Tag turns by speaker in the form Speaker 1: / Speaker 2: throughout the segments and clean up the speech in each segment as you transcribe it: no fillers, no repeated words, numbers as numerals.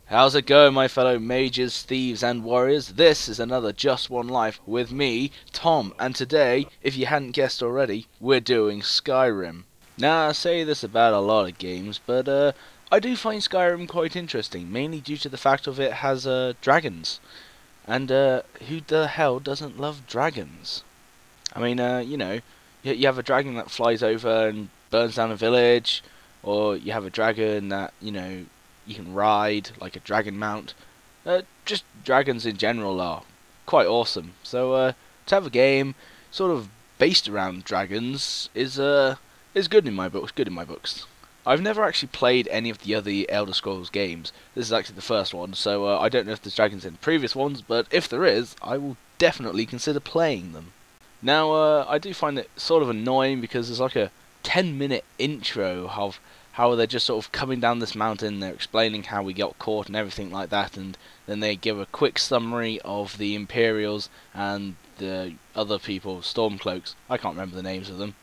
Speaker 1: How's it going, my fellow mages, thieves and warriors? This is another Just One Life with me, Tom, and today, if you hadn't guessed already, we're doing Skyrim. Now, I say this about a lot of games, but I do find Skyrim quite interesting, mainly due to the fact of it has dragons. And who the hell doesn't love dragons? I mean, you have a dragon that flies over and burns down a village, or you have a dragon that, you can ride, like a dragon mount. Just dragons in general are quite awesome. So to have a game sort of based around dragons is good in my books. I've never actually played any of the other Elder Scrolls games. This is actually the first one, so I don't know if there's dragons in the previous ones, but if there is, I will definitely consider playing them. Now, I do find it sort of annoying because there's like a 10-minute intro of how they're just sort of coming down this mountain, they're explaining how we got caught and everything like that, and then they give a quick summary of the Imperials and the other people, Stormcloaks. I can't remember the names of them.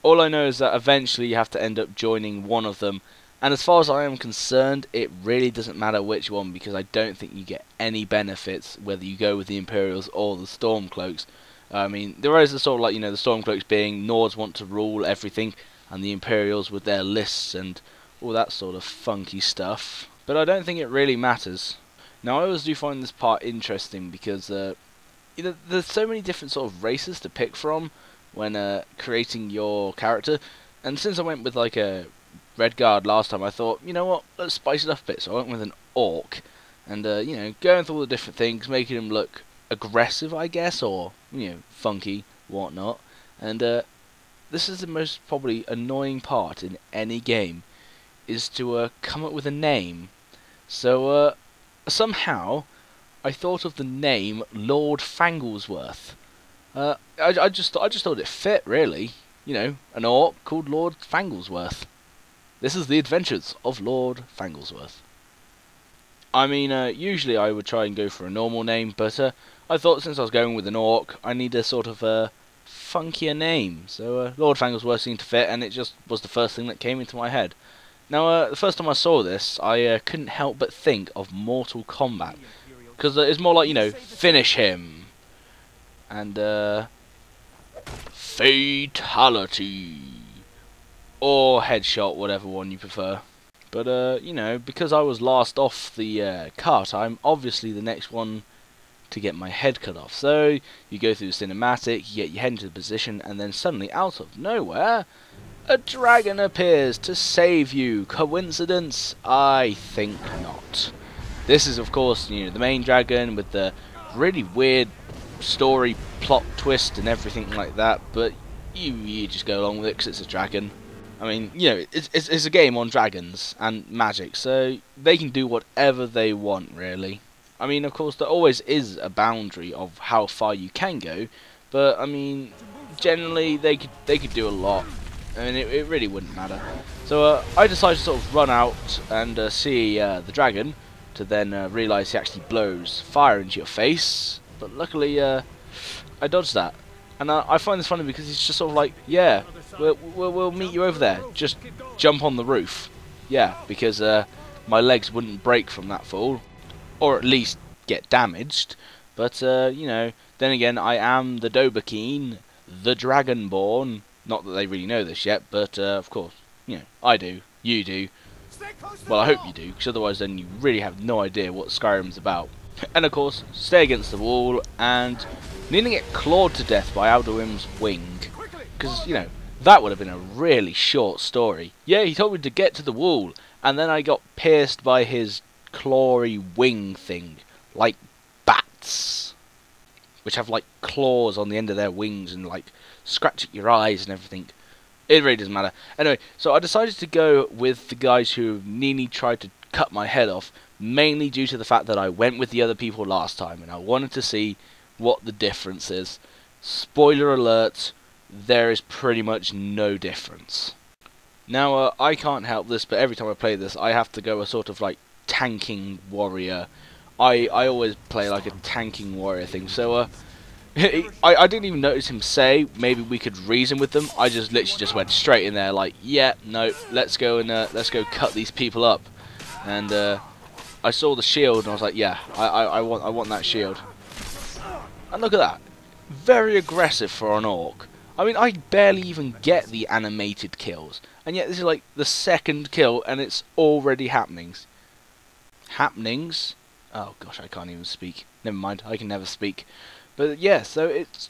Speaker 1: All I know is that eventually you have to end up joining one of them, and as far as I am concerned, it really doesn't matter which one, because I don't think you get any benefits whether you go with the Imperials or the Stormcloaks. I mean, there is a sort of like, the Stormcloaks being Nords want to rule everything, and the Imperials with their lists and all that sort of funky stuff. But I don't think it really matters. Now, I always do find this part interesting because there's so many different sort of races to pick from when creating your character. And since I went with like a Redguard last time, I thought, you know what, let's spice it up a bit. So I went with an Orc, and going through all the different things, making him look aggressive, I guess, or funky, whatnot. And this is the most probably annoying part in any game, is to come up with a name. So somehow I thought of the name Lord Fanglesworth. I just thought it fit, really. An orc called Lord Fanglesworth. This is the adventures of Lord Fanglesworth. I mean, usually I would try and go for a normal name, but I thought since I was going with an orc, I need a sort of funkier name. So Lord Fanglesworth seemed to fit, and it just was the first thing that came into my head. Now, the first time I saw this, I couldn't help but think of Mortal Kombat, because it's more like, finish him, and fatality, or headshot, whatever one you prefer. But because I was last off the cart, I'm obviously the next one to get my head cut off. So you go through the cinematic, you get your head into the position, and then suddenly, out of nowhere, a dragon appears to save you. Coincidence? I think not. This is, of course, the main dragon with the really weird story plot twist and everything like that, but you just go along with it because it's a dragon. I mean, it's a game on dragons and magic, so they can do whatever they want, really. I mean, of course, there always is a boundary of how far you can go, but I mean, generally they could do a lot. I mean, it really wouldn't matter. So I decided to sort of run out and see the dragon, to then realise he actually blows fire into your face. But luckily, I dodged that. And I find this funny because he's just sort of like, yeah, we'll meet you over there. Just jump on the roof. Yeah, because my legs wouldn't break from that fall, or at least get damaged. But then again, I am the Dovahkiin, the Dragonborn. Not that they really know this yet, but of course, I do, you do. Well, I hope you do, because otherwise then you really have no idea what Skyrim's about. And of course, stay against the wall, and nearly get clawed to death by Alduin's wing. Because, that would have been a really short story. Yeah, he told me to get to the wall, and then I got pierced by his clawy wing thing, like bats, which have like claws on the end of their wings and like scratch at your eyes and everything. It really doesn't matter. Anyway, so I decided to go with the guys who nearly tried to cut my head off, mainly due to the fact that I went with the other people last time, and I wanted to see what the difference is. Spoiler alert, there is pretty much no difference. Now, I can't help this, but every time I play this, I have to go a sort of like tanking warrior. I always play like a tanking warrior thing, so I didn't even notice him say maybe we could reason with them. I just literally just went straight in there like, yeah, no, let's go cut these people up. And I I saw the shield and I was like, yeah, I want that shield. And look at that, very aggressive for an orc. I mean, I barely even get the animated kills, and yet this is like the second kill, and it's already happenings. Happenings? Oh gosh, I can't even speak. Never mind, I can never speak. But yeah, so it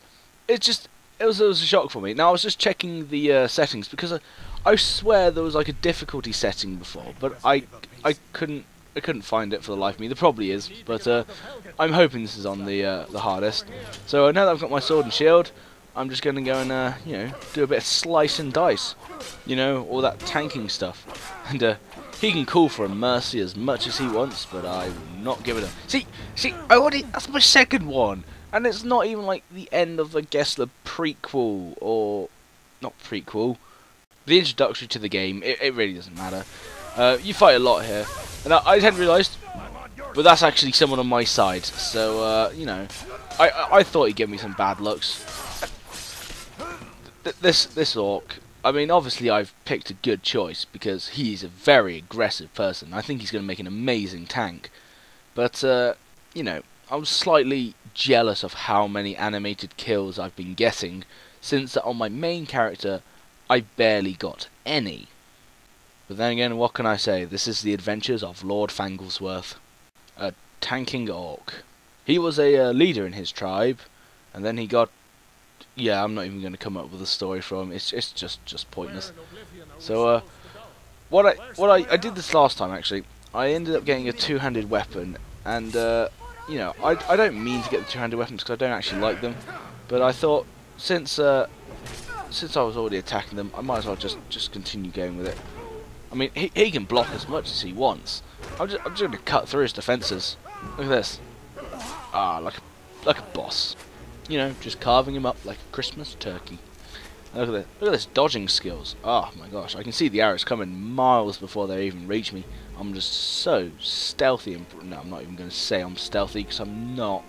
Speaker 1: was a shock for me. Now I was just checking the settings because I swear there was like a difficulty setting before, but I couldn't find it for the life of me. There probably is, but I'm hoping this is on the hardest. So now that I've got my sword and shield, I'm just gonna go and you know, do a bit of slice and dice, you know, all that tanking stuff. And he can call for a mercy as much as he wants, but I will not give it a. See, that's my second one, and it's not even like the end of, I guess, the prequel, or not prequel, the introductory to the game. It really doesn't matter. You fight a lot here, and I hadn't realised, but that's actually someone on my side. So you know, I thought he'd give me some bad looks. This orc, I mean, obviously I've picked a good choice because he's a very aggressive person. I think he's going to make an amazing tank. But you know, I'm slightly jealous of how many animated kills I've been getting, since on my main character I barely got any. But then again, what can I say? This is the adventures of Lord Fanglesworth, a tanking orc. He was a leader in his tribe, and then he got... Yeah, I'm not even going to come up with a story for him. It's just pointless. So what I did this last time actually. I ended up getting a two-handed weapon, and you know, I don't mean to get the two-handed weapons because I don't actually like them, but I thought since I was already attacking them, I might as well just continue going with it. I mean, he can block as much as he wants. I'm just going to cut through his defences. Look at this. Ah, like a boss. You know, just carving him up like a Christmas turkey. Look at this. Look at this dodging skills. Oh my gosh, I can see the arrows coming miles before they even reach me. I'm just so stealthy. And no, I'm not even going to say I'm stealthy because I'm not.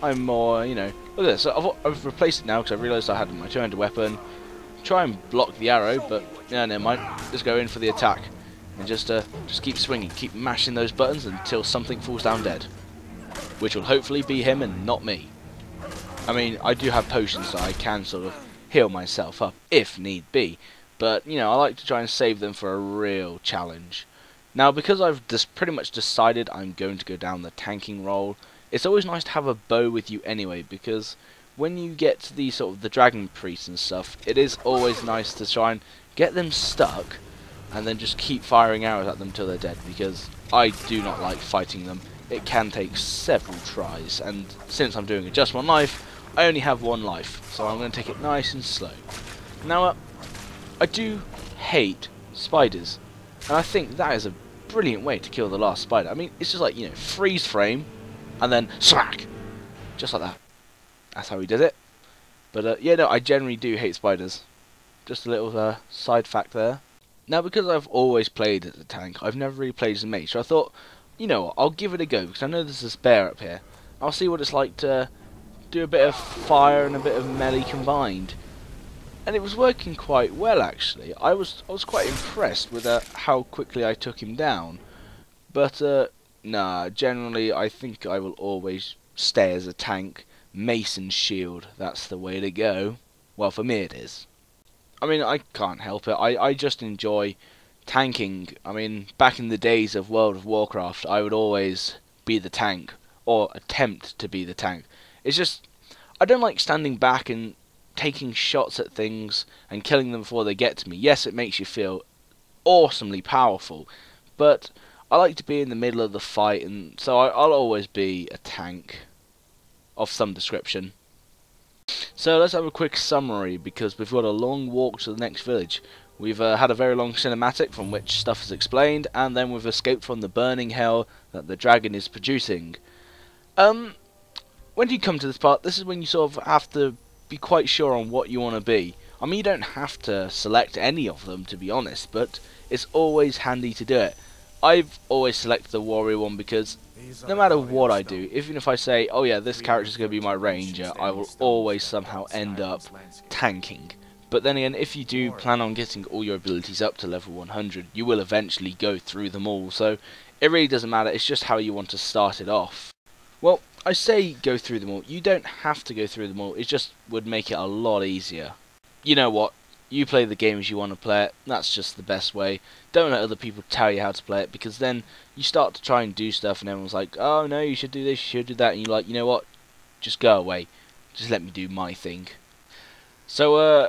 Speaker 1: I'm more, you know. Look at this. So I've replaced it now because I realised I had my two-handed weapon. Try and block the arrow, but yeah, never mind. Just go in for the attack and just keep swinging, keep mashing those buttons until something falls down dead, which will hopefully be him and not me. I mean, I do have potions, so I can sort of heal myself up if need be, but you know, I like to try and save them for a real challenge. Now, because I've just pretty much decided I'm going to go down the tanking role, it's always nice to have a bow with you anyway, because when you get to the sort of the dragon priests and stuff, it is always nice to try and get them stuck and then just keep firing arrows at them till they're dead, because I do not like fighting them. It can take several tries, and since I'm doing a just one life, I only have one life, so I'm going to take it nice and slow. Now, I do hate spiders, and I think that is a brilliant way to kill the last spider. I mean, it's just like, you know, freeze frame, and then smack, just like that. That's how he did it. But yeah, no, I generally do hate spiders. Just a little side fact there. Now, because I've always played as a tank, I've never really played as a mage, so I thought, you know what, I'll give it a go, because I know there's a bear up here. I'll see what it's like to do a bit of fire and a bit of melee combined, and it was working quite well actually. I was quite impressed with how quickly I took him down. But nah, generally I think I will always stay as a tank. Mace and shield, that's the way to go. Well, for me it is. I mean, I can't help it. I just enjoy tanking. I mean, back in the days of World of Warcraft, I would always be the tank, or attempt to be the tank. It's just, I don't like standing back and taking shots at things and killing them before they get to me. Yes, it makes you feel awesomely powerful, but I like to be in the middle of the fight, and so I'll always be a tank of some description. So let's have a quick summary, because we've got a long walk to the next village. We've had a very long cinematic from which stuff is explained, and then we've escaped from the burning hell that the dragon is producing. When you come to this part, this is when you sort of have to be quite sure on what you want to be. I mean, you don't have to select any of them, to be honest, but it's always handy to do it. I've always selected the warrior one because no matter what I do, even if I say, oh yeah, this character is going to be my ranger, I will always somehow end up tanking. But then again, if you do plan on getting all your abilities up to level 100, you will eventually go through them all, so it really doesn't matter, it's just how you want to start it off. Well, I say go through them all, you don't have to go through them all, it just would make it a lot easier. You know what, you play the game as you want to play it, that's just the best way. Don't let other people tell you how to play it, because then you start to try and do stuff and everyone's like, oh no, you should do this, you should do that, and you're like, you know what, just go away, just let me do my thing. So,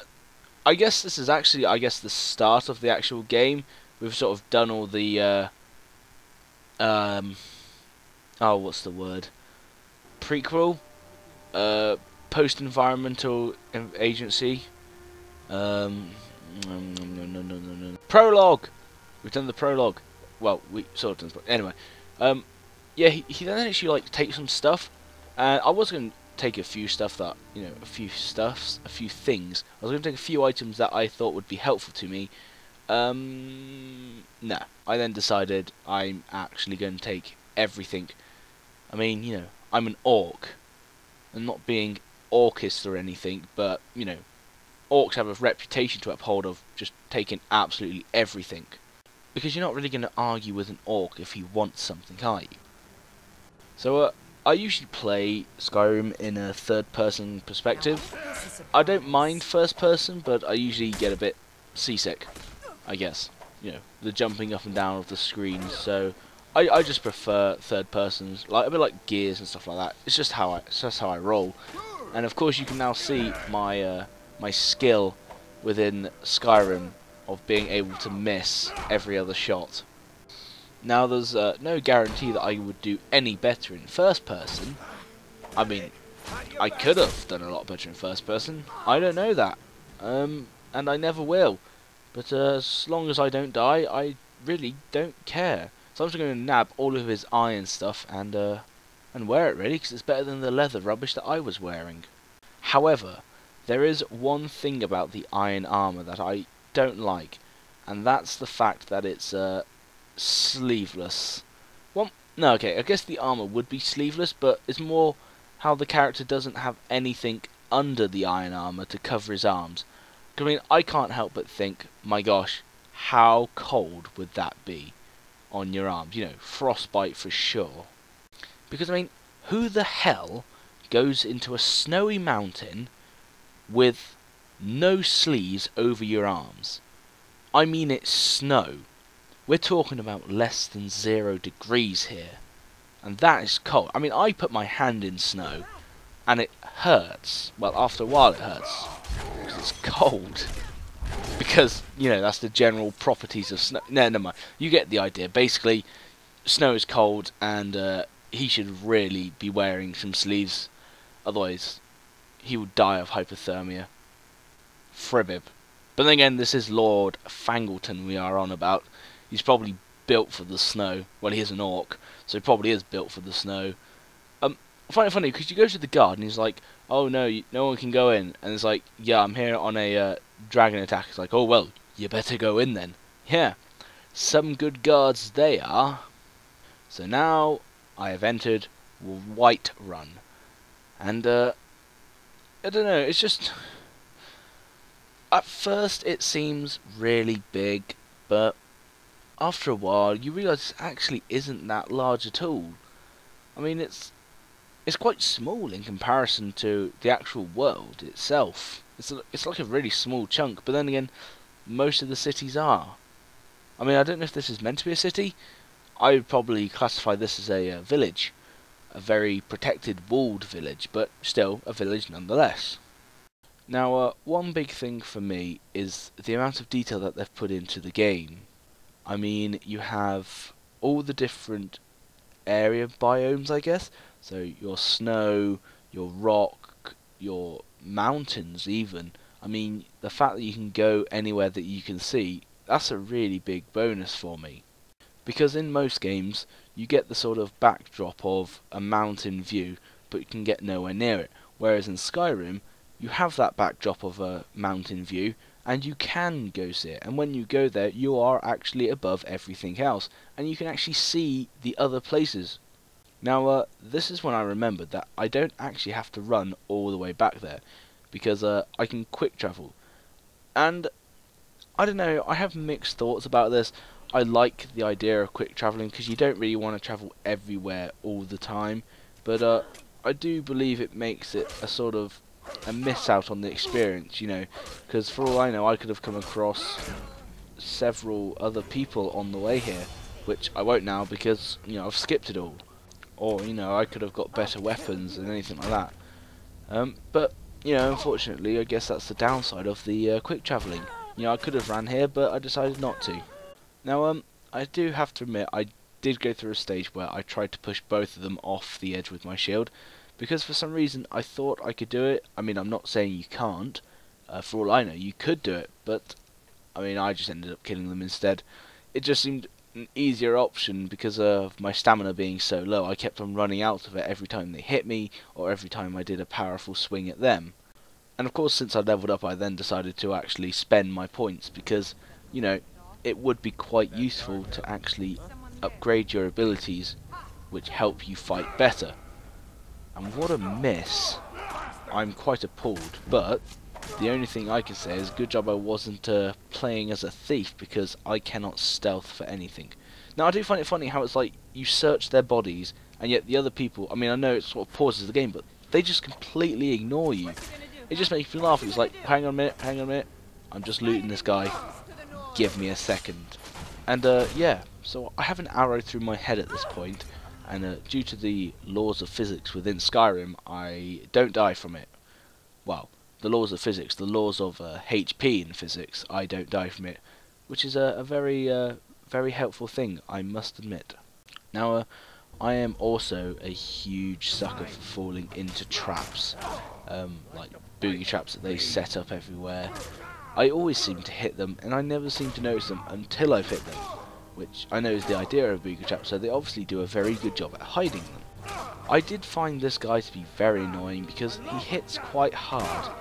Speaker 1: I guess this is actually, the start of the actual game. We've sort of done all the, oh, what's the word? Prequel? Post-environmental agency? No. Prologue! We've done the prologue. Well, we sort of done, but anyway. Yeah, he then actually, like, takes some stuff, and I was going to take a few stuff that, you know, a few things. I was going to take a few items that I thought would be helpful to me. No. I then decided I'm actually going to take everything. I mean, you know, I'm an orc. I'm not being orcist or anything, but, you know, orcs have a reputation to uphold of just taking absolutely everything. Because you're not really going to argue with an orc if he wants something, are you? So, I usually play Skyrim in a third-person perspective. I don't mind first-person, but I usually get a bit seasick, I guess. You know, the jumping up and down of the screens. So I just prefer third-persons, like a bit like Gears and stuff like that. It's just how I roll. And of course, you can now see my my skill within Skyrim of being able to miss every other shot. Now, there's no guarantee that I would do any better in first person. I mean, I could have done a lot better in first person. I don't know that. And I never will. But as long as I don't die, I really don't care. So I'm just going to nab all of his iron stuff and wear it, really, because it's better than the leather rubbish that I was wearing. However, there is one thing about the iron armour that I don't like, and that's the fact that it's sleeveless. Well, no, okay, I guess the armour would be sleeveless, but it's more how the character doesn't have anything under the iron armour to cover his arms. I mean, I can't help but think, my gosh, how cold would that be on your arms? You know, frostbite for sure. Because, I mean, who the hell goes into a snowy mountain with no sleeves over your arms? I mean, it's snow. We're talking about less than 0 degrees here. And that is cold. I mean, I put my hand in snow, and it hurts. Well, after a while it hurts. Because it's cold. Because, you know, that's the general properties of snow. No, never mind. You get the idea. Basically, snow is cold, and he should really be wearing some sleeves. Otherwise, he would die of hypothermia. Fribbib. But then again, this is Lord Fangleton we are on about. He's probably built for the snow. Well, he is an orc, so he probably is built for the snow. I find it funny, because you go to the guard, and he's like, oh no, no one can go in. And it's like, yeah, I'm here on a dragon attack. It's like, oh well, you better go in then. Yeah, some good guards they are. So now, I have entered Whiterun. And, I don't know, it's just... At first, it seems really big, but after a while, you realise it actually isn't that large at all. I mean, it's quite small in comparison to the actual world itself. It's like a really small chunk, but then again, most of the cities are. I mean, I don't know if this is meant to be a city. I would probably classify this as a village. A very protected, walled village, but still a village nonetheless. Now, one big thing for me is the amount of detail that they've put into the game. I mean, you have all the different area biomes, I guess. So your snow, your rock, your mountains even. I mean, the fact that you can go anywhere that you can see, that's a really big bonus for me. Because in most games, you get the sort of backdrop of a mountain view, but you can get nowhere near it. Whereas in Skyrim, you have that backdrop of a mountain view, and you can go see it. And when you go there, you are actually above everything else, and you can actually see the other places. Now, this is when I remembered that I don't actually have to run all the way back there, because I can quick travel. And I don't know, I have mixed thoughts about this. I like the idea of quick travelling because you don't really want to travel everywhere all the time, but I do believe it makes it a sort of a miss out on the experience, you know, because for all I know I could have come across several other people on the way here, which I won't now because, you know, I've skipped it all. Or, you know, I could have got better weapons and anything like that. But, you know, unfortunately, I guess that's the downside of the quick travelling. You know, I could have ran here, but I decided not to. Now, I do have to admit, I did go through a stage where I tried to push both of them off the edge with my shield, because for some reason I thought I could do it. I mean, I'm not saying you can't. For all I know, you could do it, but, I mean, I just ended up killing them instead. It just seemed an easier option because of my stamina being so low. I kept on running out of it every time they hit me, or every time I did a powerful swing at them. And of course, since I leveled up, I then decided to actually spend my points because, you know, it would be quite useful to actually upgrade your abilities, which help you fight better. And what a miss. I'm quite appalled, but the only thing I can say is good job I wasn't playing as a thief, because I cannot stealth for anything. Now, I do find it funny how it's like you search their bodies, and yet the other people, I mean, I know it sort of pauses the game, but they just completely ignore you. It just makes me laugh. It's like, hang on a minute, I'm just looting this guy, give me a second. And yeah, so I have an arrow through my head at this point, and due to the laws of physics within Skyrim, I don't die from it. Well, the laws of physics, the laws of HP in physics, I don't die from it, which is a very helpful thing, I must admit. Now, I am also a huge sucker for falling into traps, like booby traps that they set up everywhere. I always seem to hit them, and I never seem to notice them until I've hit them, which I know is the idea of booby traps, so they obviously do a very good job at hiding them. I did find this guy to be very annoying because he hits quite hard,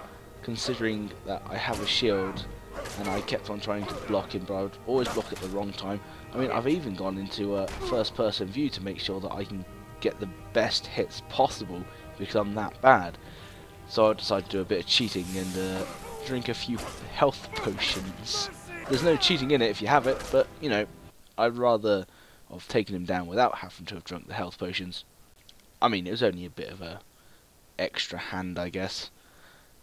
Speaker 1: considering that I have a shield and I kept on trying to block him, but I would always block at the wrong time. I mean, I've even gone into a first-person view to make sure that I can get the best hits possible because I'm that bad. So I decided to do a bit of cheating and drink a few health potions. There's no cheating in it if you have it, but, you know, I'd rather have taken him down without having to have drunk the health potions. I mean, it was only a bit of a extra hand, I guess.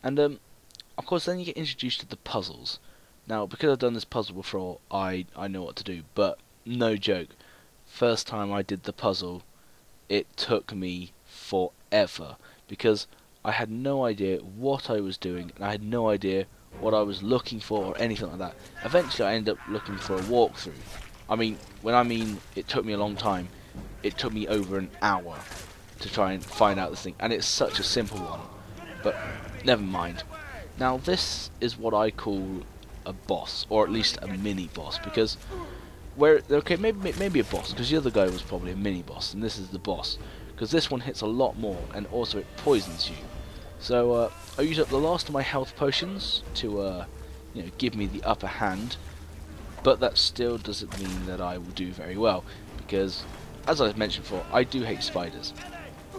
Speaker 1: And, of course, then you get introduced to the puzzles. Now, because I've done this puzzle before, I know what to do, but no joke. First time I did the puzzle, it took me forever, because I had no idea what I was doing, and I had no idea what I was looking for or anything like that. Eventually I ended up looking for a walkthrough. I mean, when I mean it took me a long time, it took me over an hour to try and find out this thing, and it's such a simple one, but never mind. Now, this is what I call a boss, or at least a mini boss, because okay, maybe a boss, because the other guy was probably a mini boss, and this is the boss, because this one hits a lot more, and also it poisons you. So I use up the last of my health potions to you know, give me the upper hand, but that still doesn't mean that I will do very well, because as I mentioned before, I do hate spiders.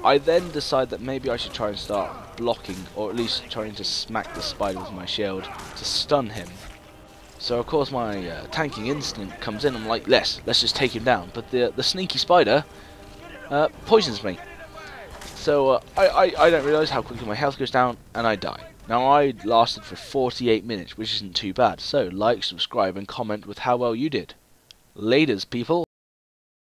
Speaker 1: I then decide that maybe I should try and start blocking, or at least trying to smack the spider with my shield to stun him. So of course my tanking instinct comes in. I'm like, let's just take him down. But the sneaky spider poisons me. So I don't realise how quickly my health goes down, and I die. Now, I lasted for 48 minutes, which isn't too bad. So like, subscribe, and comment with how well you did. Laters, people.